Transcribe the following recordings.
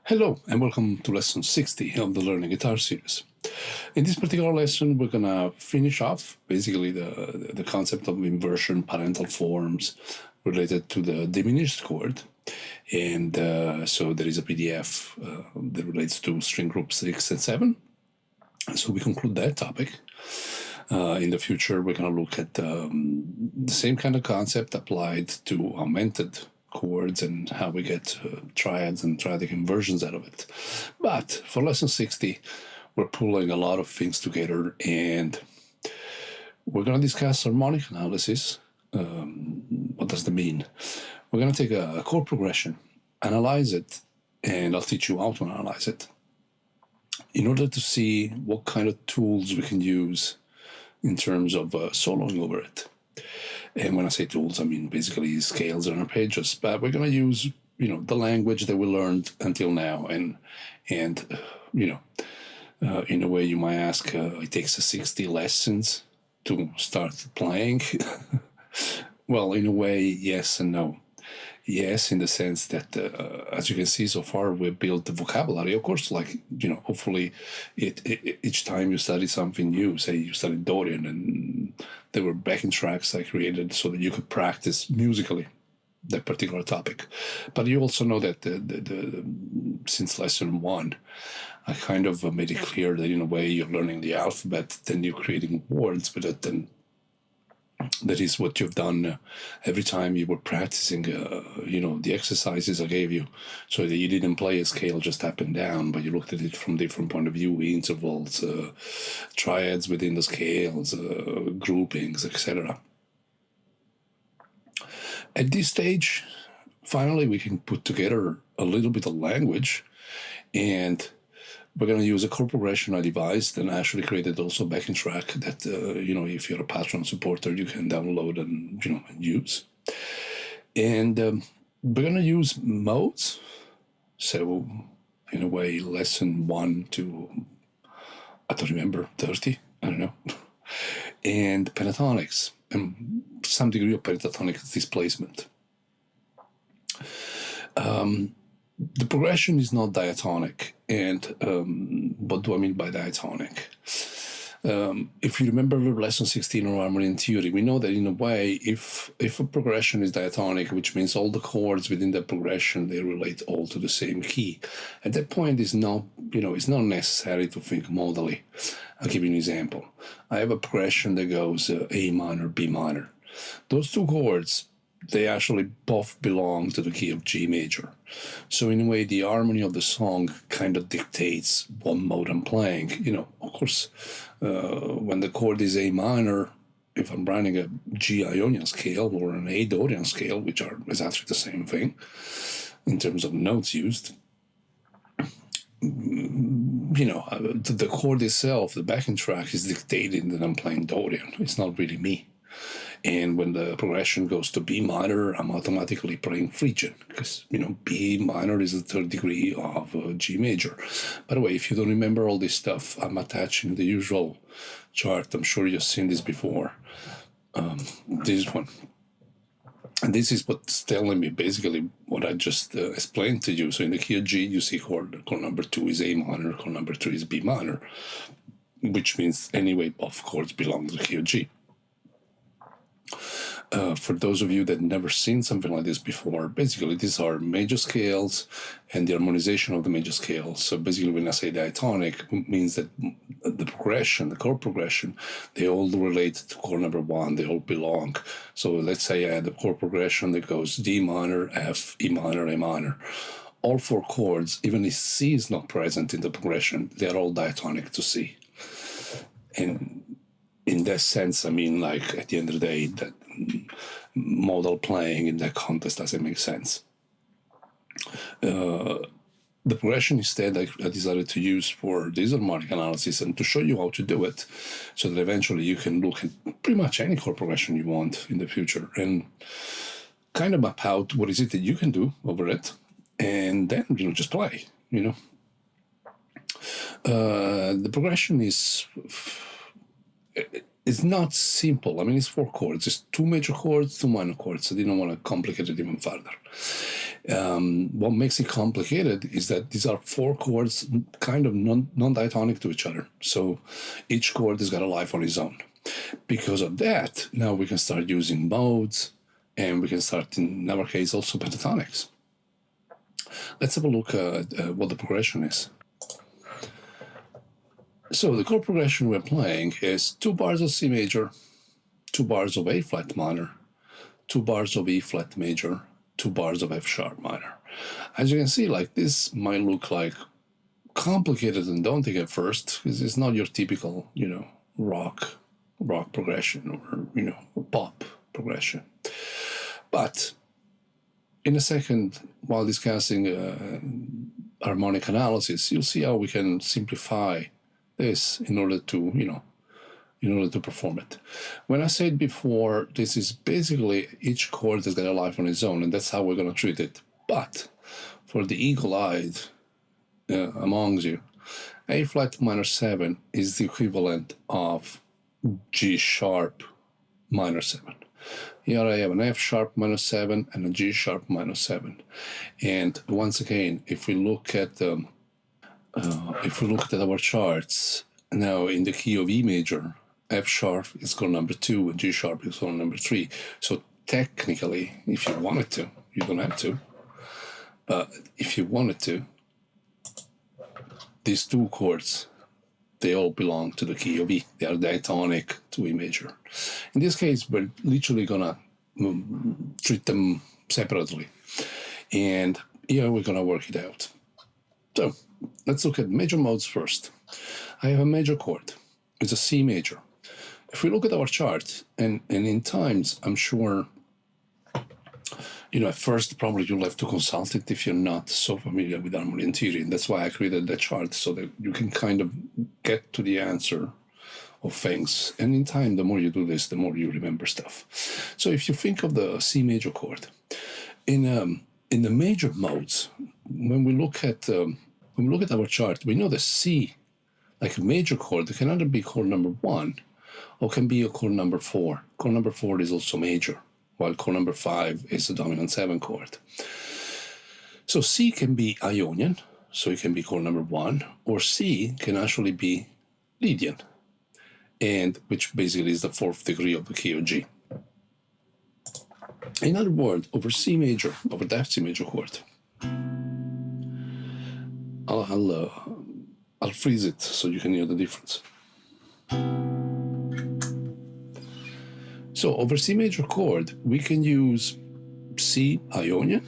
Hello and welcome to lesson 60 of the Learning Guitar series. In this particular lesson, we're going to finish off basically the concept of inversion parental forms related to the diminished chord. And so there is a PDF that relates to string group 6 and 7. So we conclude that topic. In the future, we're going to look at the same kind of concept applied to augmented chords and how we get triads and triadic inversions out of it. But for lesson 60, we're pulling a lot of things together, and we're going to discuss harmonic analysis. What does that mean? We're going to take a chord progression, analyze it, and I'll teach you how to analyze it in order to see what kind of tools we can use in terms of soloing over it. And when I say tools, I mean basically scales and arpeggios. But we're going to use, the language that we learned until now. And in a way you might ask, it takes 60 lessons to start playing. Well, in a way, yes and no. Yes, in the sense that, as you can see so far, we've built the vocabulary. Of course, hopefully each time you study something new, say you studied Dorian, and there were backing tracks I created so that you could practice musically that particular topic. But you also know that since lesson 1, I kind of made it clear that in a way you're learning the alphabet, then you're creating words with it, and that is what you've done every time you were practicing, the exercises I gave you, so that you didn't play a scale just up and down, but you looked at it from different point of view, intervals, triads within the scales, groupings, etc. At this stage, finally, we can put together a little bit of language, and we're going to use a chord progression I devised and actually created also a backing track that, if you're a Patreon supporter, you can download and, use. And we're going to use modes. So, in a way, lesson 1 to, I don't remember, 30, I don't know. And pentatonics and some degree of pentatonic displacement. The progression is not diatonic, and what do I mean by diatonic? If you remember lesson 16 on harmony and theory, we know that in a way, if a progression is diatonic, which means all the chords within the progression, they relate all to the same key. At that point, it's not necessary to think modally. I'll give you an example. I have a progression that goes A minor, B minor. Those two chords, they actually both belong to the key of G major. So in a way, the harmony of the song kind of dictates what mode I'm playing. Of course, when the chord is A minor, if I'm running a G Ionian scale or an A Dorian scale, which are exactly the same thing in terms of notes used, the chord itself, the backing track, is dictating that I'm playing Dorian. It's not really me. And when the progression goes to B minor, I'm automatically playing Phrygian, because, B minor is the third degree of G major. By the way, if you don't remember all this stuff, I'm attaching the usual chart. I'm sure you've seen this before. This one. And this is what's telling me basically what I just explained to you. So in the key of G, you see chord number 2 is A minor, chord number 3 is B minor, which means anyway both chords belong to the key of G. For those of you that never seen something like this before, basically these are major scales and the harmonization of the major scales. So basically when I say diatonic, it means that the progression, the chord progression, they all relate to chord number 1, they all belong. So let's say I had a chord progression that goes D minor, F, E minor, A minor. All 4 chords, even if C is not present in the progression, they are all diatonic to C. And in that sense, I mean, at the end of the day, that modal playing in that context doesn't make sense. The progression instead I decided to use for this harmonic analysis and to show you how to do it, so that eventually you can look at pretty much any chord progression you want in the future and kind of map out what is it that you can do over it, and then, just play, The progression is... It's not simple. I mean, it's 4 chords. It's 2 major chords, 2 minor chords. I didn't want to complicate it even further. What makes it complicated is that these are four chords kind of non-diatonic to each other. So each chord has got a life on its own. Because of that, now we can start using modes, and we can start, in our case, also pentatonics. Let's have a look at what the progression is. So the chord progression we're playing is 2 bars of C major, 2 bars of A flat minor, 2 bars of E flat major, 2 bars of F sharp minor. As you can see, like, this might look like complicated and daunting at first, because it's not your typical, rock progression, or pop progression. But in a second, while discussing harmonic analysis, you'll see how we can simplify this in order to perform it. When I said before, this is basically each chord has got a life on its own, and that's how we're going to treat it. But for the eagle-eyed amongst you, A flat minor 7 is the equivalent of G sharp minor 7. Here I have an F sharp minor 7 and a G sharp minor 7. And once again, if we look at our charts, now in the key of E major, F sharp is chord number 2 and G sharp is chord number 3. So technically, if you wanted to, you don't have to, but if you wanted to, these two chords, they all belong to the key of E. They are diatonic to E major. In this case, we're literally gonna treat them separately. And here we're gonna work it out. So let's look at major modes first. I have a major chord. It's a C major. If we look at our chart, and in times, I'm sure, at first probably you'll have to consult it if you're not so familiar with harmony and theory. And that's why I created the chart, so that you can kind of get to the answer of things. And in time, the more you do this, the more you remember stuff. So if you think of the C major chord, in the major modes, when we look at our chart, we know the C, like a major chord, it can either be chord number 1 or can be a chord number 4. Chord number 4 is also major, while chord number 5 is a dominant 7 chord. So C can be Ionian, so it can be chord number 1, or C can actually be Lydian, and which basically is the 4th degree of the key of G. In other words, over C major, over the F C major chord, I'll freeze it so you can hear the difference. So over C major chord, we can use C Ionian,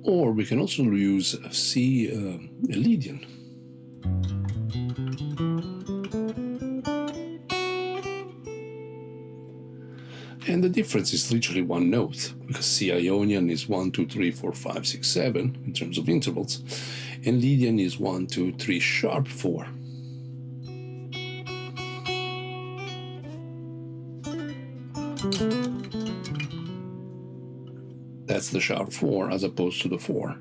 or we can also use C Lydian. And the difference is literally one note, because C Ionian is 1, 2, 3, 4, 5, 6, 7 in terms of intervals, and Lydian is 1, 2, 3 sharp 4. That's the sharp 4 as opposed to the 4.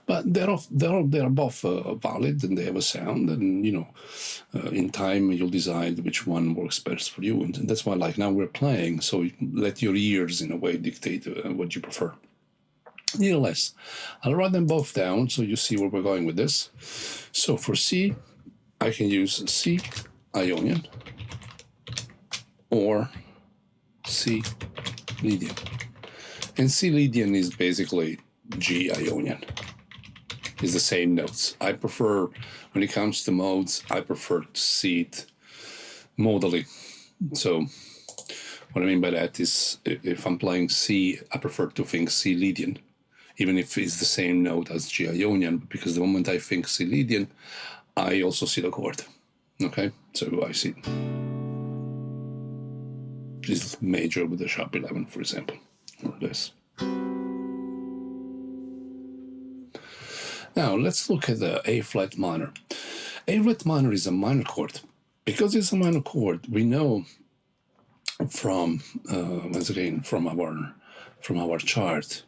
But they're both valid, and they have a sound, and in time you'll decide which one works best for you, and that's why, like, now we're playing, so let your ears in a way dictate what you prefer. Nevertheless, I'll write them both down so you see where we're going with this. So for C, I can use C Ionian or C Lydian, and C Lydian is basically G Ionian. Is the same notes. I prefer, when it comes to modes, I prefer to see it modally. So what I mean by that is, if I'm playing C, I prefer to think C Lydian, even if it's the same note as G Ionian, because the moment I think C Lydian, I also see the chord. Okay, so I see this major with the sharp 11, for example, or this. Now, let's look at the A flat minor. A flat minor is a minor chord. Because it's a minor chord, we know from once again from our chart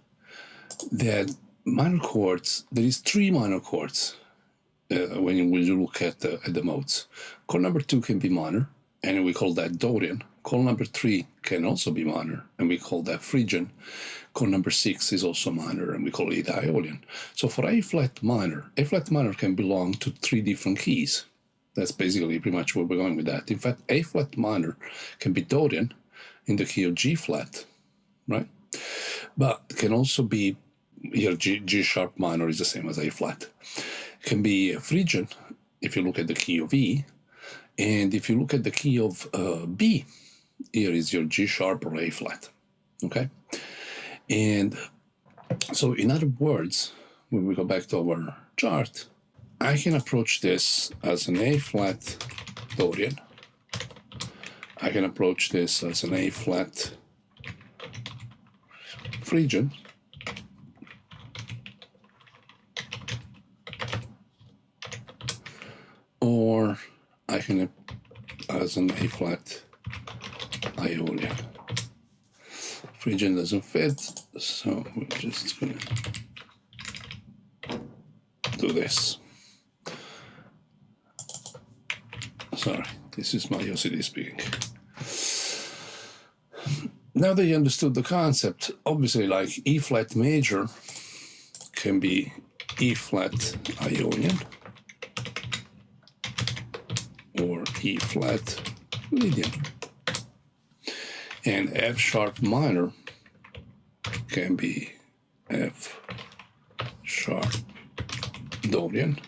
that minor chords, there is 3 minor chords when you look at the modes. Chord number 2 can be minor, and we call that Dorian. Chord number 3 can also be minor, and we call that Phrygian. Chord number 6 is also minor, and we call it Aeolian. So for A flat minor can belong to 3 different keys. That's basically pretty much where we're going with that. In fact, A flat minor can be Dorian in the key of G flat, right? But it can also be, here G sharp minor is the same as A flat. It can be Phrygian if you look at the key of E, and if you look at the key of B, here is your G sharp or A flat, okay? And so in other words, when we go back to our chart, I can approach this as an A flat Dorian. I can approach this as an A flat Phrygian. Or I can as an A flat Aeolian. Phrygian doesn't fit, so we're just gonna do this. Sorry, this is my OCD speaking. Now that you understood the concept, obviously, like E flat major can be E flat Ionian or E flat Lydian. And F sharp minor can be F sharp Dorian.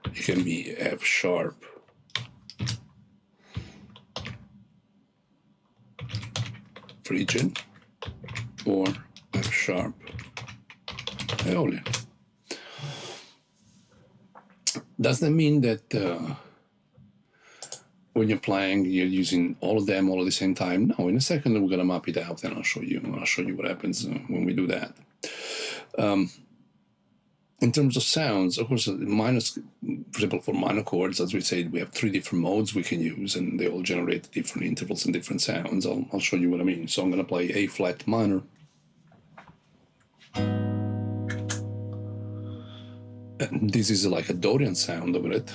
It can be F sharp Phrygian or F sharp Aeolian. Does that mean that when you're playing, you're using all of them all at the same time? No, in a second we're going to map it out, and I'll show you what happens when we do that. In terms of sounds, of course, minus, for example, for minor chords, as we said, we have 3 different modes we can use, and they all generate different intervals and different sounds. I'll show you what I mean. So I'm going to play A flat minor. And this is like a Dorian sound over it.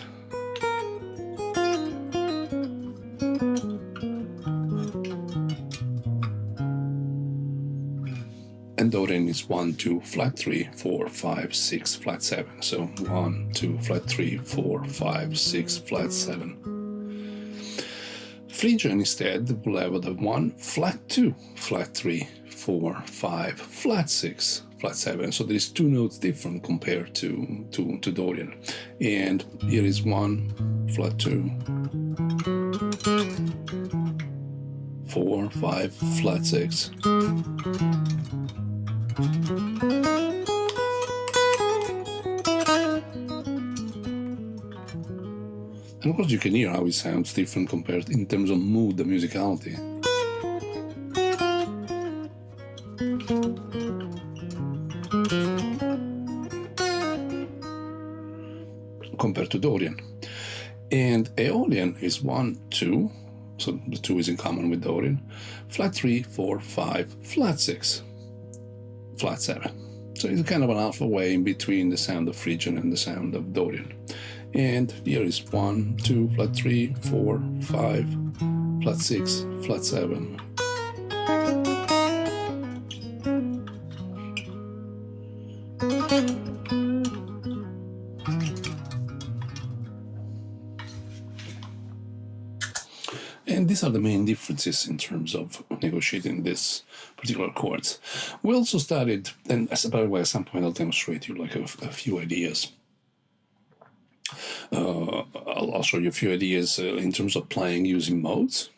And Dorian is 1, 2, flat 3, 4, 5, 6, flat 7. So 1, 2, flat 3, 4, 5, 6, flat 7. Phrygian instead will have the 1, flat 2, flat 3, 4, 5, flat 6, flat 7. So there is 2 notes different compared to Dorian. And here is 1, flat 2, 4, 5, flat 6. And of course you can hear how it sounds different compared in terms of mood, the musicality. Compared to Dorian. And Aeolian is 1, 2, so the 2 is in common with Dorian, flat 3, 4, 5, flat 6, flat 7. So it's kind of an halfway in between the sound of Phrygian and the sound of Dorian. And here is 1, 2, flat 3, 4, 5, flat 6, flat 7. And these are the main differences in terms of negotiating this particular chords. We also studied, and by the way, at some point I'll demonstrate you like a few ideas. I'll show you a few ideas in terms of playing using modes,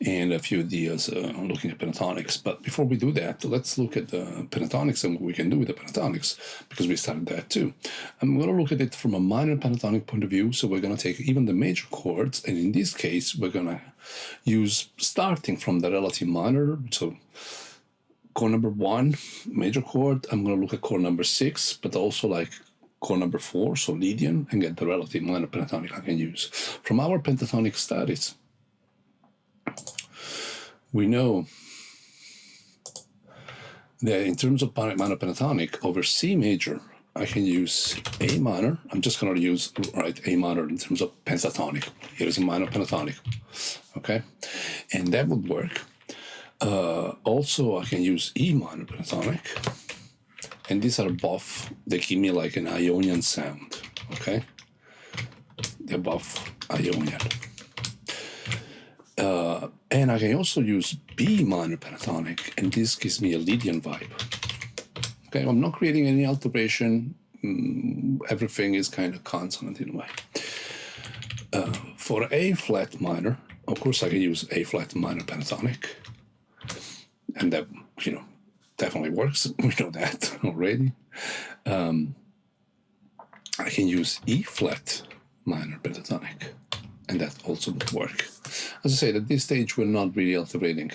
and a few ideas on looking at pentatonics. But before we do that, let's look at the pentatonics and what we can do with the pentatonics, because we started that too. I'm going to look at it from a minor pentatonic point of view, so we're going to take even the major chords, and in this case, we're going to use, starting from the relative minor, so chord number 1, major chord, I'm going to look at chord number 6, but also like chord number 4, so Lydian, and get the relative minor pentatonic I can use. From our pentatonic studies, we know that in terms of minor pentatonic, over C major, I can use A minor. I'm just going to use A minor in terms of pentatonic. Here is a minor pentatonic, okay? And that would work. Also, I can use E minor pentatonic. And these are both, they give me like an Ionian sound, okay? They're both Ionian. And I can also use B minor pentatonic, and this gives me a Lydian vibe. Okay, I'm not creating any alteration. Everything is kind of consonant in a way. For A flat minor, of course I can use A flat minor pentatonic. And that, definitely works. We know that already. I can use E flat minor pentatonic, and that also would work. As I said, at this stage, we're not really alterating.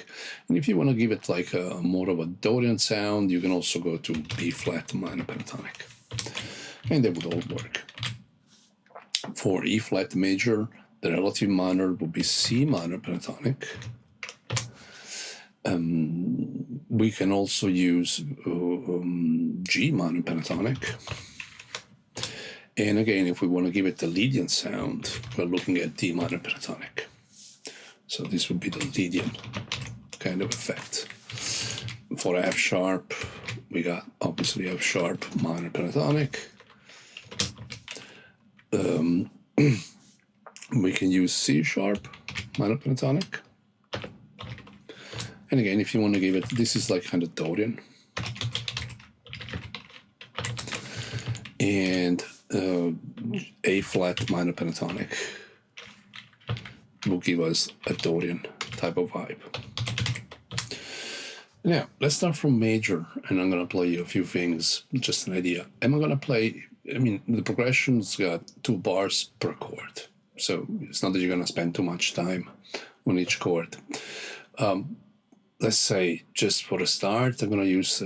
And if you want to give it like a more of a Dorian sound, you can also go to B flat minor pentatonic. And they would all work. For E flat major, the relative minor would be C minor pentatonic. We can also use G minor pentatonic. And again, if we want to give it the Lydian sound, we're looking at D minor pentatonic. So this would be the Lydian kind of effect. For F sharp, we got obviously F sharp minor pentatonic. We can use C sharp minor pentatonic. And again, if you want to give it, this is like kind of Dorian. And A flat minor pentatonic will give us a Dorian type of vibe. Now, let's start from major, and I'm going to play you a few things, just an idea. Am I going to play, the progression's got 2 bars per chord, so it's not that you're going to spend too much time on each chord. Let's say, just for a start, I'm going to use,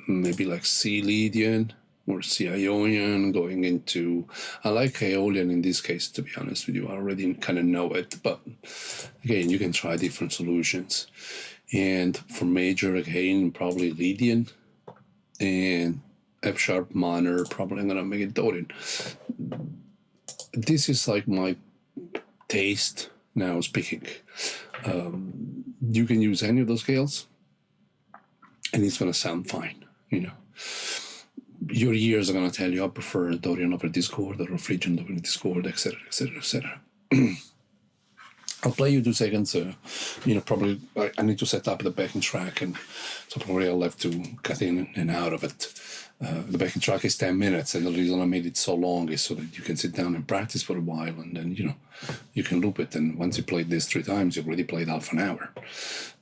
maybe like C Lydian or C Ionian, going into, I like Aeolian in this case, to be honest with you. I already kind of know it, but again, you can try different solutions. And for major, again, probably Lydian, and F sharp minor, probably I'm going to make it Dorian. This is like my taste now speaking. You can use any of those scales, and it's going to sound fine, Your ears are going to tell you, I prefer a Dorian over this chord, or a Phrygian over this chord, etc., etc., etc. I'll play you 2 seconds. Probably I need to set up the backing track, and so probably I'll have to cut in and out of it. The backing track is 10 minutes, and the reason I made it so long is so that you can sit down and practice for a while, and then, you can loop it. And once you played this 3 times, you've already played half an hour.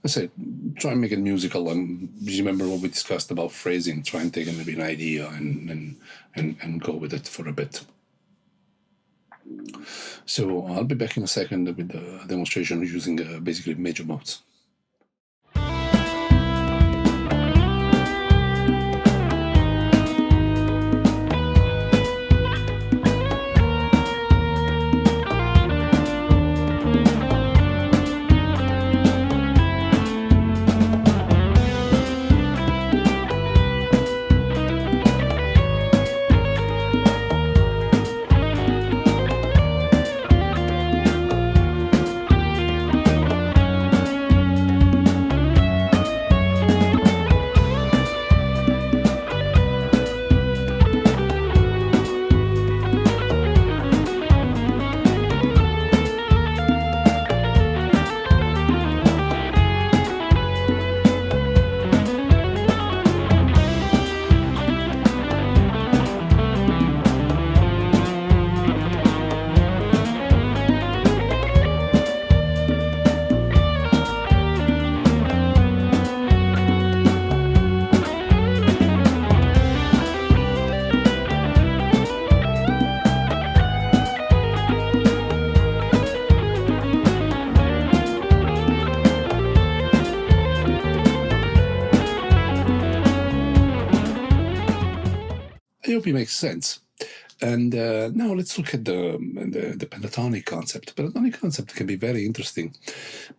I said, try and make it musical. And you remember what we discussed about phrasing? Try and take maybe an idea and go with it for a bit. So I'll be back in a second with the demonstration using basically major modes. I hope it makes sense. And now let's look at the pentatonic concept. The pentatonic concept can be very interesting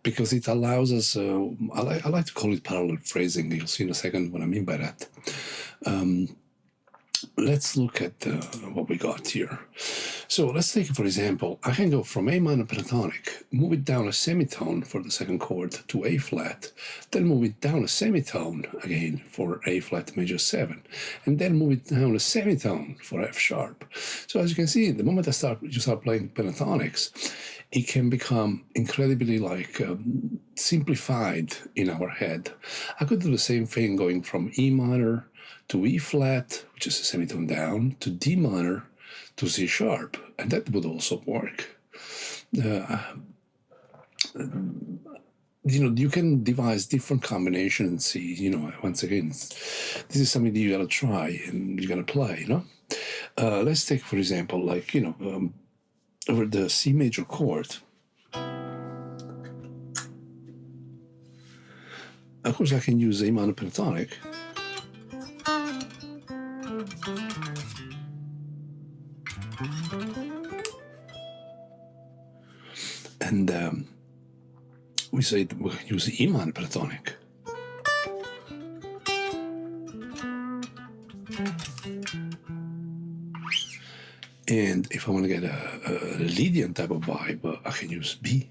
because it allows us, I like to call it parallel phrasing. You'll see in a second what I mean by that. Let's look at what we got here. So let's take, for example, I can go from A minor pentatonic, move it down a semitone for the second chord to A flat, then move it down a semitone again for A flat major 7, and then move it down a semitone for F sharp. So as you can see, the moment you start playing pentatonics, it can become incredibly simplified in our head. I could do the same thing going from E minor to E flat, which is a semitone down, to D minor, to C sharp, and that would also work. You can devise different combinations. Once again, this is something that you gotta try and you gotta play. Let's take, for example, over the C major chord. Of course, I can use A minor pentatonic. And we say that we can use the E minor pentatonic. And if I want to get a Lydian type of vibe, I can use B.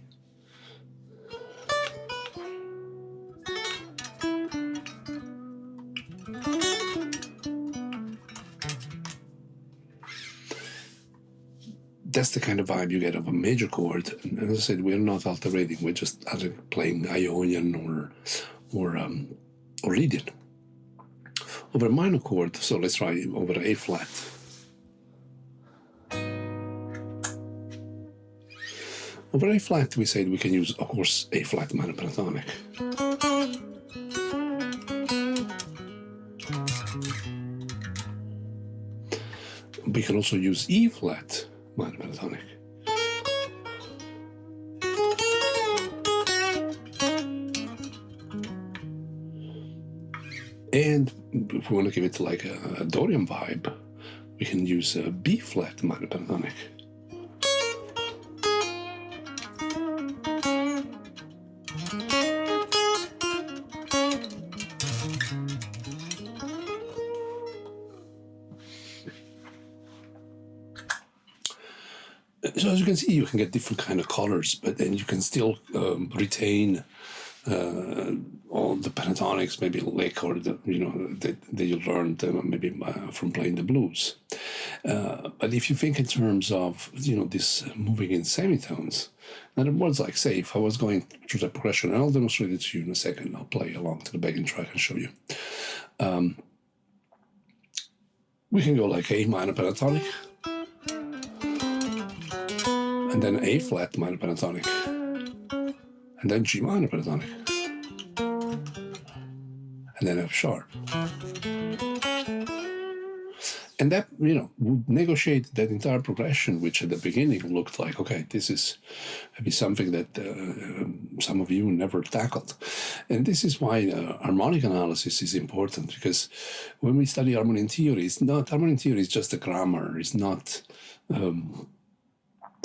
That's the kind of vibe you get of a major chord. And as I said, we're not alterating; we're just either playing Ionian or Lydian. Over a minor chord, so let's try over A flat. Over A flat, we said we can use, of course, A flat minor pentatonic. We can also use E flat minor pentatonic. And if we want to give it like a Dorian vibe, we can use a B flat minor pentatonic. So as you can see, you can get different kind of colors, but then you can still retain all the pentatonics, maybe lick, or that you learned maybe from playing the blues. But if you think in terms of this moving in semitones, in other words, like say if I was going through the progression, and I'll demonstrate it to you in a second. I'll play along to the backing track and show you. We can go like A minor pentatonic, and then A flat minor pentatonic, and then G minor pentatonic, and then F sharp. And that, would negotiate that entire progression, which at the beginning looked like, okay, this is maybe something that some of you never tackled. And this is why harmonic analysis is important, because when we study harmonic theory, harmonic theory is just a grammar. It's not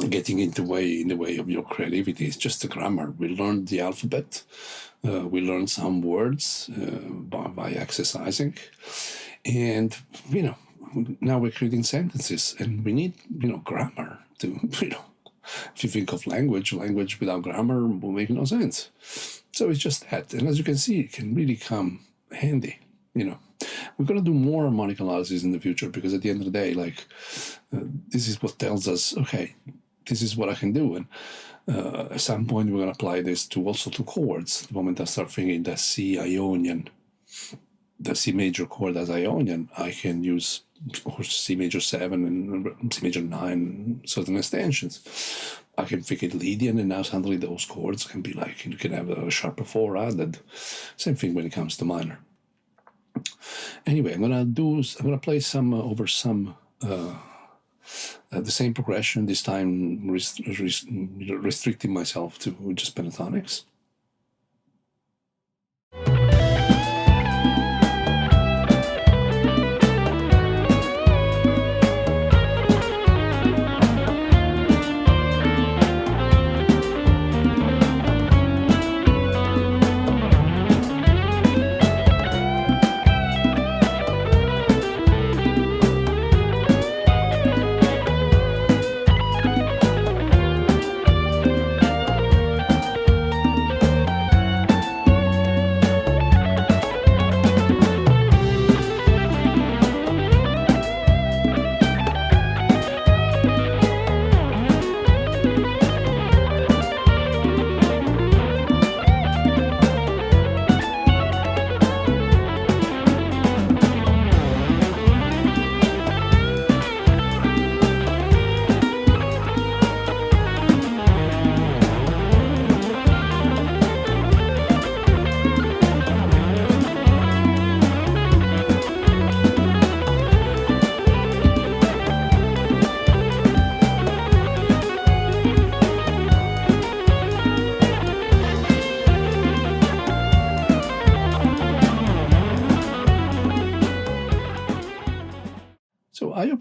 getting in the way of your creativity. It's just a grammar. We learned the alphabet. We learned some words by exercising. And, now we're creating sentences, and we need, grammar to, if you think of language without grammar will make no sense. So it's just that. And as you can see, it can really come handy, We're going to do more harmonic analysis in the future, because at the end of the day, this is what tells us, okay, this is what I can do. And at some point, we're going to apply this also to chords. The moment I start thinking that C Ionian, the C major chord as Ionian, I can use, of course, C major 7 and C major 9, certain extensions. I can think it Lydian, and now suddenly those chords can be like, you can have a sharper 4 added. Same thing when it comes to minor. Anyway, I'm gonna play the same progression, this time restricting myself to just pentatonics.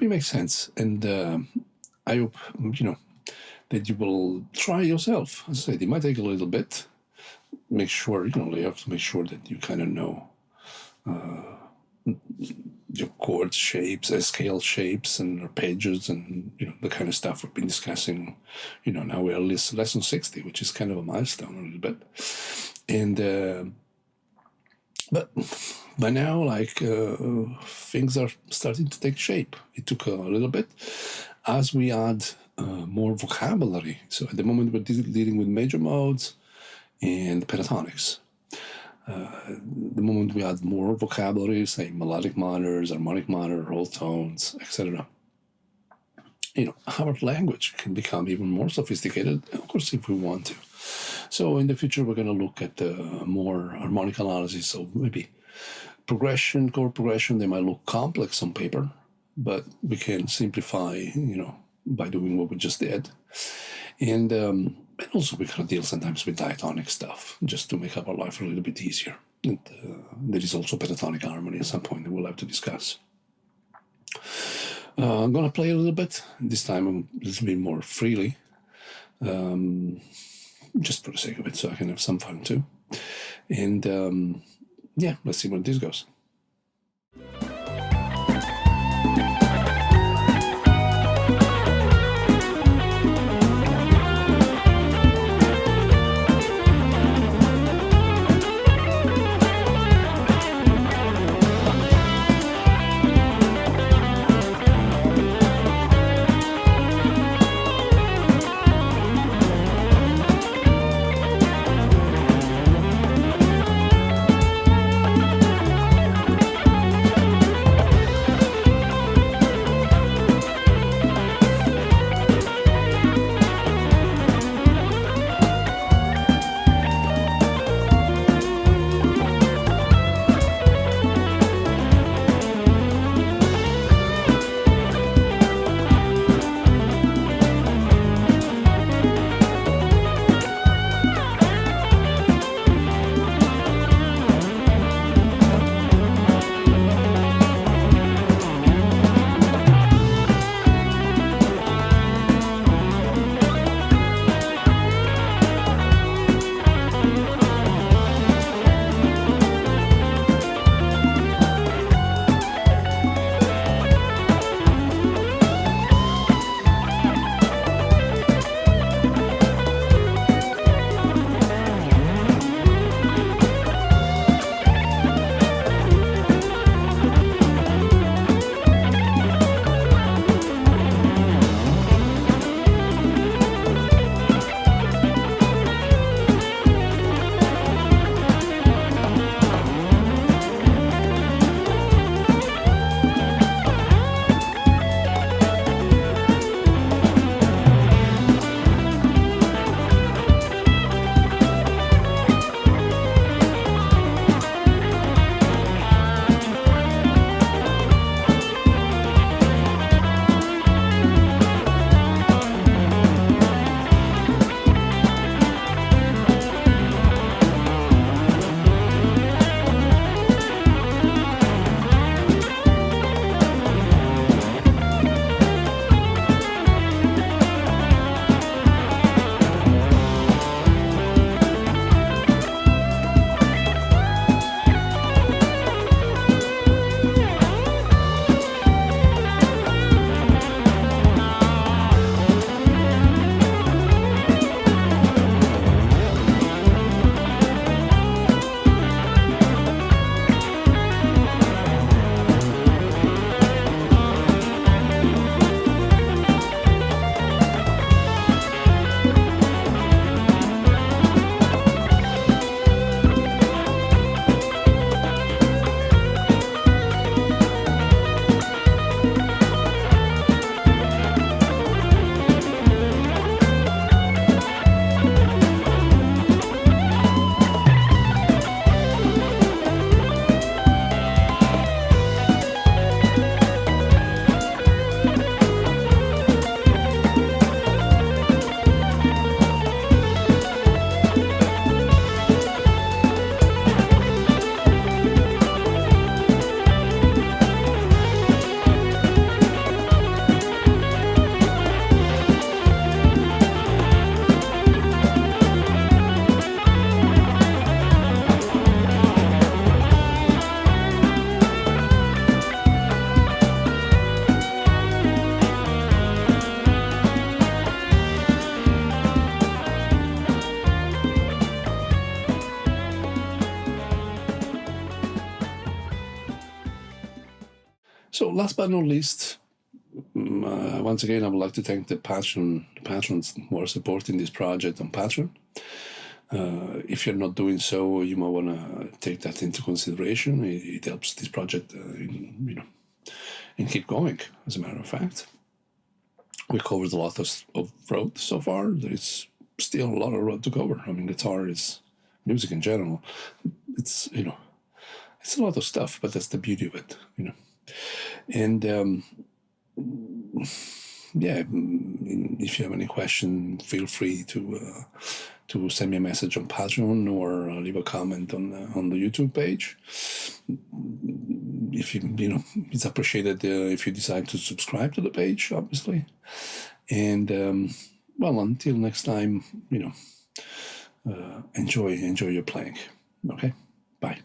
hope it makes sense, and I hope that you will try yourself. As I said, it might take a little bit. Make sure you have to make sure that you kind of know your chord shapes, scale shapes, and arpeggios, and the kind of stuff we've been discussing. Now we're at least lesson 60, which is kind of a milestone a little bit, and but by now, things are starting to take shape. It took a little bit as we add more vocabulary. So at the moment, we're dealing with major modes and pentatonics. The moment we add more vocabulary, say melodic minors, harmonic minor, whole tones, etc., our language can become even more sophisticated, of course, if we want to. So in the future, we're going to look at more harmonic analysis of maybe chord progression. They might look complex on paper, but we can simplify, by doing what we just did. And also we kind of deal sometimes with diatonic stuff, just to make up our life a little bit easier. And there is also pentatonic harmony at some point that we'll have to discuss. I'm going to play a little bit. This time a little bit more freely. Just for the sake of it, so I can have some fun too. And let's see where this goes. So last but not least, once again, I would like to thank the patrons who are supporting this project on Patreon. If you're not doing so, you might want to take that into consideration. It helps this project, and keep going. As a matter of fact, we covered a lot of road so far. There's still a lot of road to cover. I mean, guitar is music in general. It's it's a lot of stuff, but that's the beauty of it. And if you have any question, feel free to send me a message on Patreon or leave a comment on the YouTube page. If it's appreciated if you decide to subscribe to the page, obviously. And until next time, enjoy your playing. Okay, bye.